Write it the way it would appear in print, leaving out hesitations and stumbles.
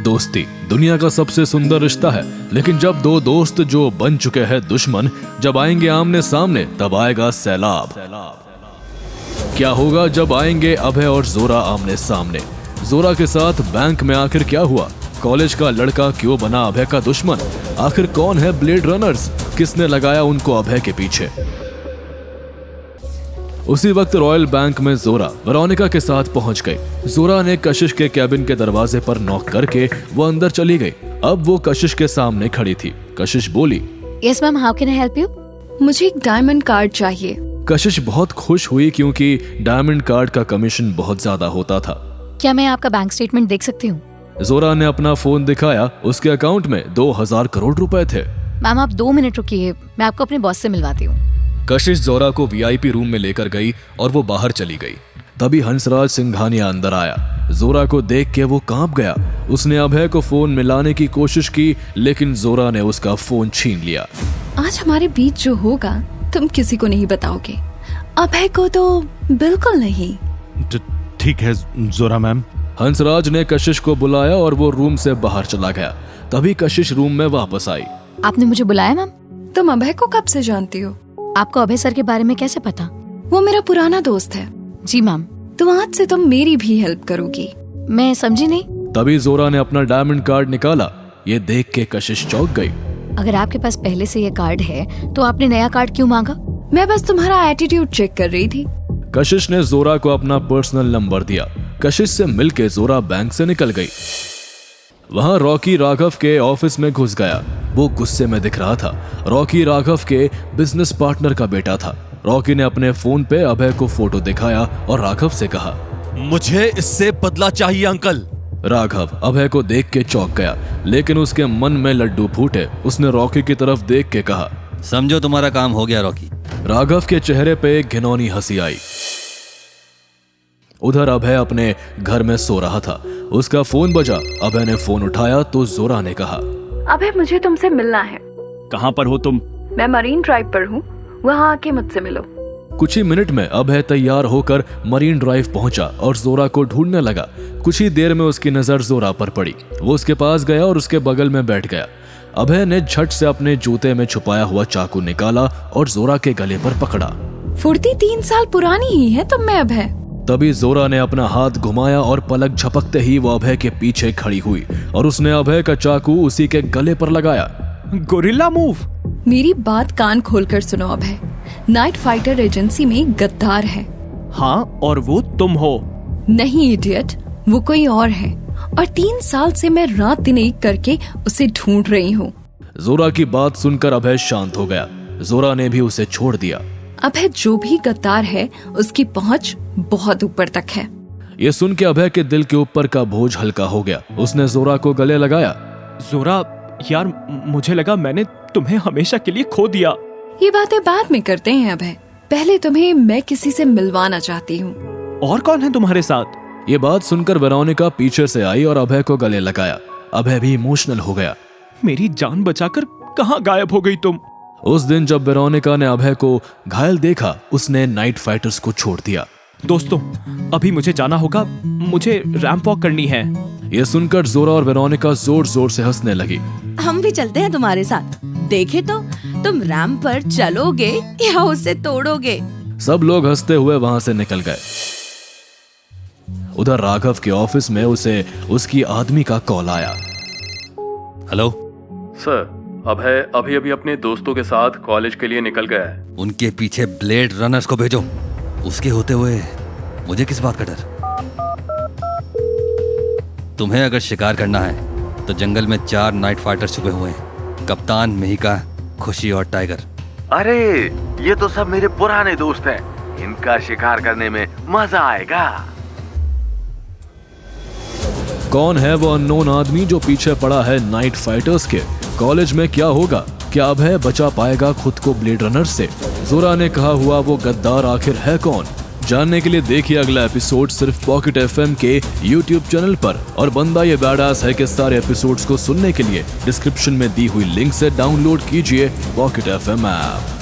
दोस्ती दुनिया का सबसे सुंदर रिश्ता है, लेकिन जब दो दोस्त जो बन चुके हैं दुश्मन जब आएंगे आमने सामने तब आएगा सैलाब। क्या होगा जब आएंगे अभय और जोरा आमने सामने? जोरा के साथ बैंक में आखिर क्या हुआ? कॉलेज का लड़का क्यों बना अभय का दुश्मन? आखिर कौन है ब्लेड रनर्स? किसने लगाया उनको अभय के पीछे? उसी वक्त रॉयल बैंक में जोरा वेरोनिका के साथ पहुंच गई। जोरा ने कशिश के कैबिन के दरवाजे पर नॉक करके वो अंदर चली गई। अब वो कशिश के सामने खड़ी थी। कशिश बोली, yes ma'am, how can I help you? मुझे एक डायमंड कार्ड चाहिए। कशिश बहुत खुश हुई क्योंकि डायमंड कार्ड का कमीशन बहुत ज्यादा होता था। क्या मैं आपका बैंक स्टेटमेंट देख सकती हूँ? जोरा ने अपना फोन दिखाया। उसके अकाउंट में 2000 करोड़ रुपए थे। मैम आप 2 मिनट रुकिए, मैं आपको अपने बॉस से मिलवाती हूँ। कशिश जोरा को वीआईपी रूम में लेकर गई और वो बाहर चली गई। तभी हंसराज सिंघानिया अंदर आया। जोरा को देख के वो कांप गया। उसने अभय को फोन मिलाने की कोशिश की, लेकिन जोरा ने उसका फोन छीन लिया। आज हमारे बीच जो होगा तुम किसी को नहीं बताओगे, अभय को तो बिल्कुल नहीं। ठीक है जोरा मैम। हंसराज ने कशिश को बुलाया और वो रूम से बाहर चला गया। तभी कशिश रूम में वापस आई। आपने मुझे बुलाया मैम? तुम अभय को कब से जानती हो? आपको अभय सर के बारे में कैसे पता? वो मेरा पुराना दोस्त है। जी मैम। तो आज से तुम मेरी भी हेल्प करोगी। मैं समझी नहीं। तभी जोरा ने अपना डायमंड कार्ड निकाला। ये देख के कशिश चौंक गई। अगर आपके पास पहले से ये कार्ड है तो आपने नया कार्ड क्यों मांगा? मैं बस तुम्हारा एटीट्यूड चेक कर रही थी। कशिश ने जोरा को अपना पर्सनल नंबर दिया। कशिश से मिलके जोरा बैंक से निकल गई। वहां रॉकी राघव के ऑफिस में घुस गया। वो गुस्से में दिख रहा था। रॉकी राघव के बिजनेस पार्टनर का बेटा था। रॉकी ने अपने फोन पे अभय को फोटो दिखाया और राघव से कहा, मुझे इससे बदला चाहिए अंकल। राघव अभय को देख के चौंक गया, लेकिन उसके मन में लड्डू फूटे। उसने रॉकी की तरफ देख के कहा, समझो तुम्हारा काम हो गया रॉकी। राघव के चेहरे पे एक घिनौनी हंसी आई। उधर अभय अपने घर में सो रहा था। उसका फोन बजा। अभय ने फोन उठाया तो जोरा ने कहा, अभय मुझे तुमसे मिलना है। कहाँ पर हो तुम? मैं मरीन ड्राइव पर हूँ, वहाँ आके मुझसे मिलो। कुछ ही मिनट में अभय तैयार होकर मरीन ड्राइव पहुंचा और जोरा को ढूंढने लगा। कुछ ही देर में उसकी नजर जोरा पर पड़ी। वो उसके पास गया और उसके बगल में बैठ गया। अभय ने झट से अपने जूते में छुपाया हुआ चाकू निकाला और जोरा के गले पर पकड़ा। फुर्ती 3 साल पुरानी ही है तुम में अभय। तभी जोरा ने अपना हाथ घुमाया और पलक झपकते ही वो अभय के पीछे खड़ी हुई और उसने अभय का चाकू उसी के गले पर लगाया। Gorilla move. मेरी बात कान खोलकर सुनो अभय, नाइट फाइटर एजेंसी में गद्दार है। हाँ, और वो तुम हो। नहीं इडियट, वो कोई और है और 3 साल से मैं रात दिन एक करके उसे ढूंढ रही हूँ। जोरा की बात सुनकर अभय शांत हो गया। जोरा ने भी उसे छोड़ दिया। अभय जो भी गद्दार है उसकी पहुंच बहुत ऊपर तक है। ये सुन के अभय के दिल के ऊपर का बोझ हल्का हो गया। उसने जोरा को गले लगाया। जोरा यार, मुझे लगा मैंने तुम्हें हमेशा के लिए खो दिया। ये बातें बाद में करते हैं अभय, पहले तुम्हें मैं किसी से मिलवाना चाहती हूँ। और कौन है तुम्हारे साथ? ये बात सुनकर वेरोनिका पीछे से आई और अभय को गले लगाया। अभय भी इमोशनल हो गया। मेरी जान बचाकर कहाँ गायब हो गई तुम? उस दिन जब वेरोनिका ने अभय को घायल देखा, उसने नाइट फाइटर्स को छोड़ दिया। दोस्तों, अभी मुझे जाना होगा, मुझे रैंप वॉक करनी है। ये सुनकर जोरा और वेरोनिका जोर जोर से हंसने लगी। हम भी चलते हैं तुम्हारे साथ। देखे तो तुम रैंप पर चलोगे या उसे तोड़ोगे। सब लोग हंसते हुए वहां से निकल गए। उधर राघव के ऑफिस में उसे उसकी आदमी का कॉल आया। हेलो सर, अभय अभी अभी अपने दोस्तों के साथ कॉलेज के लिए निकल गया है। उनके पीछे ब्लेड रनर्स को भेजो। उसके होते हुए मुझे किस बात का डर? तुम्हें अगर शिकार करना है तो जंगल में 4 नाइट फाइटर्स छुपे हुए हैं, कप्तान, मेहिका, खुशी और टाइगर। अरे ये तो सब मेरे पुराने दोस्त हैं, इनका शिकार करने में मजा आएगा। कौन है वो अननोन आदमी जो पीछे पड़ा है नाइट फाइटर्स के? कॉलेज में क्या होगा? क्या अभय बचा पाएगा खुद को ब्लेड रनर से? जोरा ने कहा हुआ वो गद्दार आखिर है कौन? जानने के लिए देखिए अगला एपिसोड सिर्फ पॉकेट एफएम के YouTube चैनल पर। और बंदा ये बैडास है कि सारे एपिसोड्स को सुनने के लिए डिस्क्रिप्शन में दी हुई लिंक से डाउनलोड कीजिए पॉकेट एफएम ऐप।